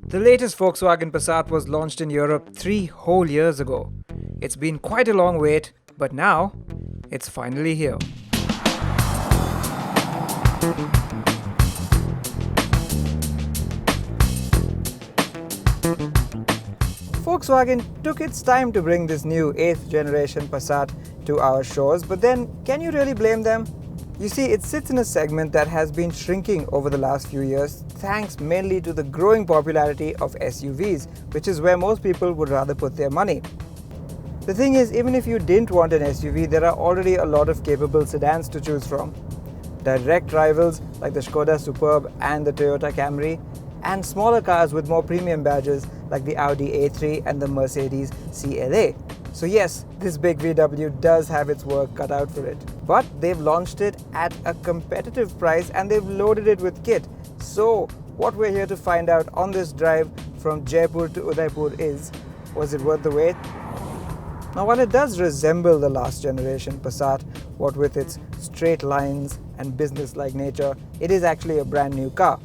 The latest Volkswagen Passat was launched in Europe 3 whole years ago. It's been quite a long wait, but now it's finally here. Volkswagen took its time to bring this new 8th generation Passat to our shores, but then can you really blame them? You see, it sits in a segment that has been shrinking over the last few years, thanks mainly to the growing popularity of SUVs, which is where most people would rather put their money. The thing is, even if you didn't want an SUV, there are already a lot of capable sedans to choose from. Direct rivals like the Skoda Superb and the Toyota Camry, and smaller cars with more premium badges like the Audi A3 and the Mercedes CLA. So yes, this big VW does have its work cut out for it. But they've launched it at a competitive price and they've loaded it with kit. So what we're here to find out on this drive from Jaipur to Udaipur is, was it worth the wait? Now while it does resemble the last generation Passat, what with its straight lines and business-like nature, it is actually a brand new car.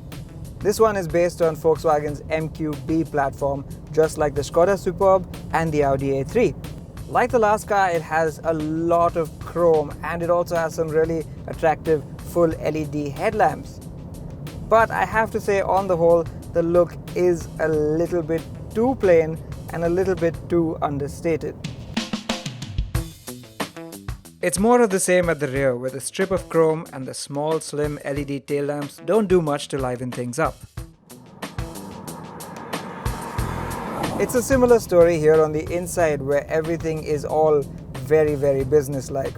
This one is based on Volkswagen's MQB platform, just like the Skoda Superb and the Audi A3. Like the last car, it has a lot of chrome and it also has some really attractive full LED headlamps. But I have to say, on the whole, the look is a little bit too plain and a little bit too understated. It's more of the same at the rear, where the strip of chrome and the small slim LED tail lamps don't do much to liven things up. It's a similar story here on the inside, where everything is all very business-like.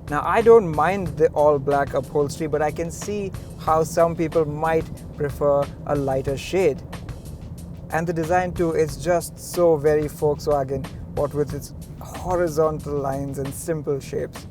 Now I don't mind the all black upholstery, but I can see how some people might prefer a lighter shade. And the design too is just so very Volkswagen, what with its horizontal lines and simple shapes.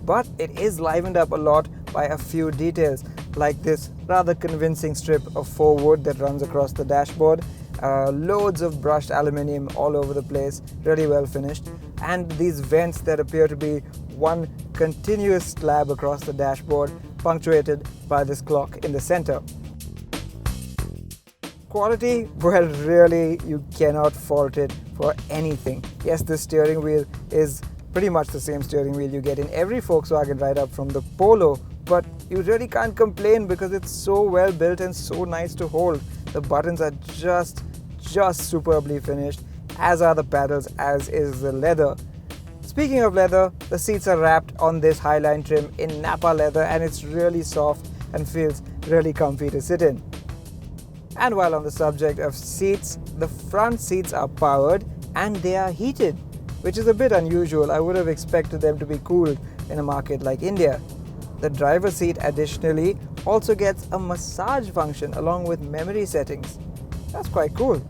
But it is livened up a lot by a few details, like this rather convincing strip of faux wood that runs across the dashboard, loads of brushed aluminium all over the place, really well finished, and these vents that appear to be one continuous slab across the dashboard, punctuated by this clock in the center. Quality, well, really, you cannot fault it for anything. Yes, this steering wheel is pretty much the same steering wheel you get in every Volkswagen ride-up from the Polo, but you really can't complain because it's so well built and so nice to hold. The buttons are just superbly finished, as are the pedals, as is the leather. Speaking of leather, the seats are wrapped on this Highline trim in Napa leather and it's really soft and feels really comfy to sit in. And while on the subject of seats, the front seats are powered and they are heated, which is a bit unusual. I would have expected them to be cooled in a market like India. The driver's seat additionally also gets a massage function along with memory settings. That's quite cool.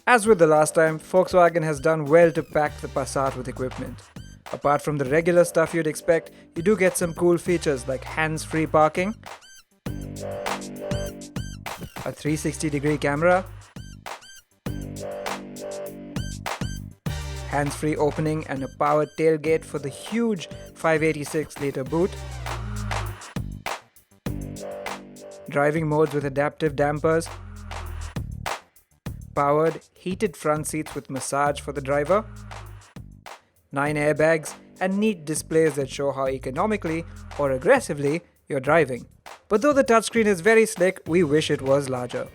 As with the last time, Volkswagen has done well to pack the Passat with equipment. Apart from the regular stuff you'd expect, you do get some cool features like hands-free parking, a 360-degree camera, hands-free opening and a powered tailgate for the huge 586-liter boot, driving modes with adaptive dampers, powered heated front seats with massage for the driver, 9 airbags, and neat displays that show how economically or aggressively you're driving. But though the touchscreen is very slick, we wish it was larger.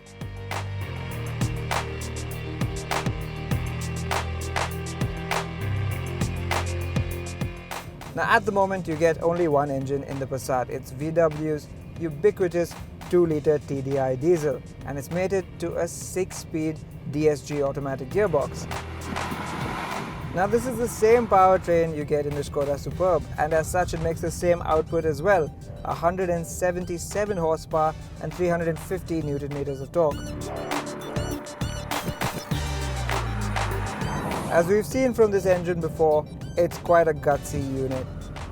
Now at the moment you get only one engine in the Passat. It's VW's ubiquitous 2-litre TDI diesel, and it's mated to a 6-speed DSG automatic gearbox. Now this is the same powertrain you get in the Skoda Superb, and as such it makes the same output as well, 177 horsepower and 350 Newton meters of torque. As we've seen from this engine before, it's quite a gutsy unit.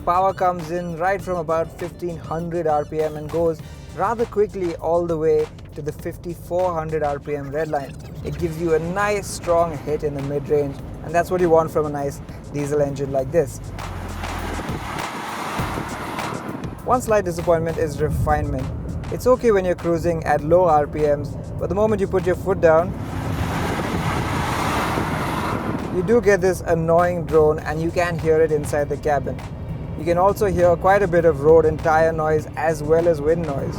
Power comes in right from about 1500 RPM and goes rather quickly all the way to the 5400 RPM redline. It gives you a nice strong hit in the mid-range, and that's what you want from a nice diesel engine like this. One slight disappointment is refinement. It's okay when you're cruising at low RPMs, but the moment you put your foot down, you do get this annoying drone and you can hear it inside the cabin. You can also hear quite a bit of road and tire noise as well as wind noise.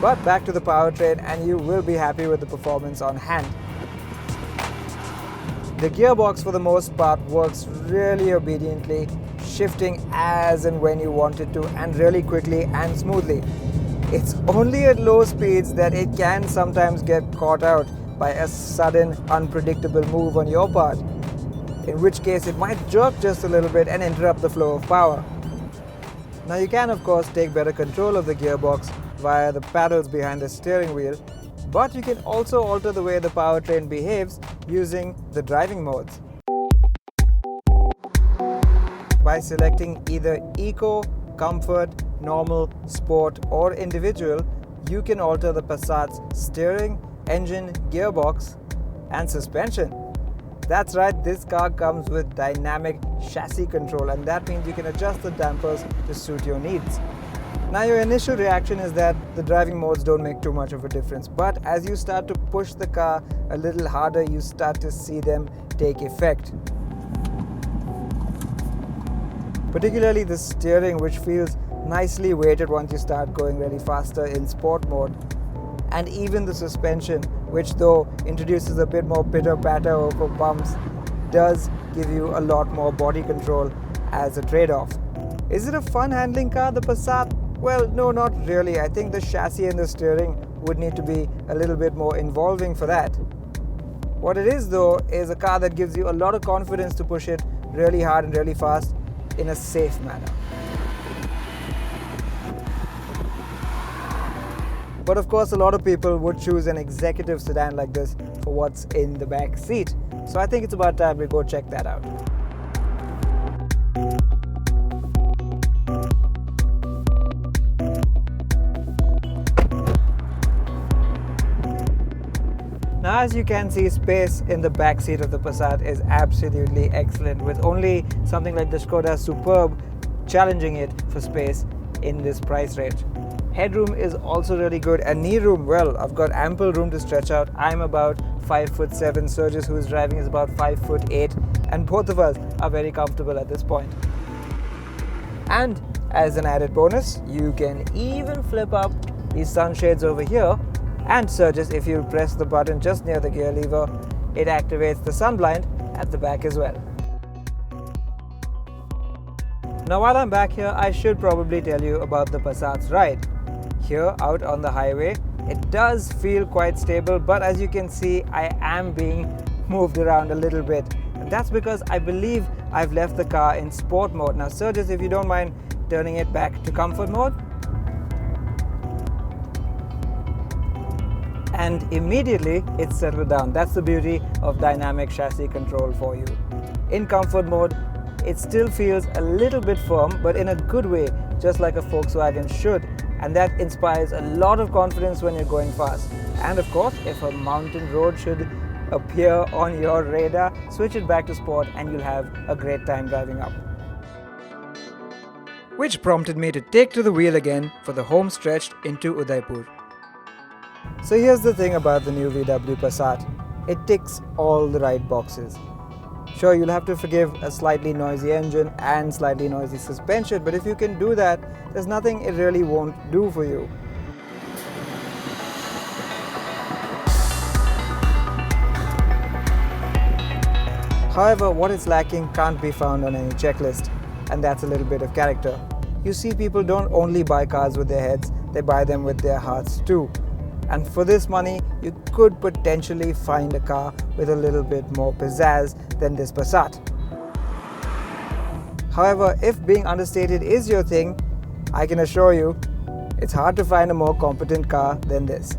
But back to the powertrain, and you will be happy with the performance on hand. The gearbox for the most part works really obediently, shifting as and when you want it to, and really quickly and smoothly. It's only at low speeds that it can sometimes get caught out by a sudden unpredictable move on your part, in which case it might jerk just a little bit and interrupt the flow of power. Now you can of course take better control of the gearbox via the paddles behind the steering wheel, but you can also alter the way the powertrain behaves using the driving modes. By selecting either Eco, Comfort, Normal, Sport or Individual, you can alter the Passat's steering, engine, gearbox and suspension. That's right, this car comes with dynamic chassis control, and that means you can adjust the dampers to suit your needs. Now your initial reaction is that the driving modes don't make too much of a difference, but as you start to push the car a little harder, you start to see them take effect. Particularly the steering, which feels nicely weighted once you start going really faster in sport mode. And even the suspension, which though introduces a bit more pitter-patter over bumps, does give you a lot more body control as a trade-off. Is it a fun handling car, the Passat? Well, no, not really. I think the chassis and the steering would need to be a little bit more involving for that. What it is though is a car that gives you a lot of confidence to push it really hard and really fast in a safe manner. But of course, a lot of people would choose an executive sedan like this for what's in the back seat. So I think it's about time we go check that out. Now as you can see, space in the back seat of the Passat is absolutely excellent, with only something like the Skoda Superb challenging it for space in this price range. Headroom is also really good, and knee room, well, I've got ample room to stretch out. I'm about 5'7", Sergis, who is driving, is about 5'8", and both of us are very comfortable at this point. And as an added bonus, you can even flip up these sunshades over here, and Sergis, if you press the button just near the gear lever, it activates the sunblind at the back as well. Now while I'm back here, I should probably tell you about the Passat's ride. Here out on the highway, it does feel quite stable, but as you can see, I am being moved around a little bit. And that's because I believe I've left the car in sport mode. Now Sergis, if you don't mind turning it back to comfort mode. And immediately it's settled down. That's the beauty of dynamic chassis control for you. In comfort mode, it still feels a little bit firm, but in a good way, just like a Volkswagen should. And that inspires a lot of confidence when you're going fast. And of course, if a mountain road should appear on your radar, switch it back to sport and you'll have a great time driving up. Which prompted me to take to the wheel again for the home stretch into Udaipur. So here's the thing about the new VW Passat. It ticks all the right boxes. Sure, you'll have to forgive a slightly noisy engine and slightly noisy suspension, but if you can do that, there's nothing it really won't do for you. However, what it's lacking can't be found on any checklist, and that's a little bit of character. You see, people don't only buy cars with their heads, they buy them with their hearts too. And for this money, you could potentially find a car with a little bit more pizzazz than this Passat. However, if being understated is your thing, I can assure you, it's hard to find a more competent car than this.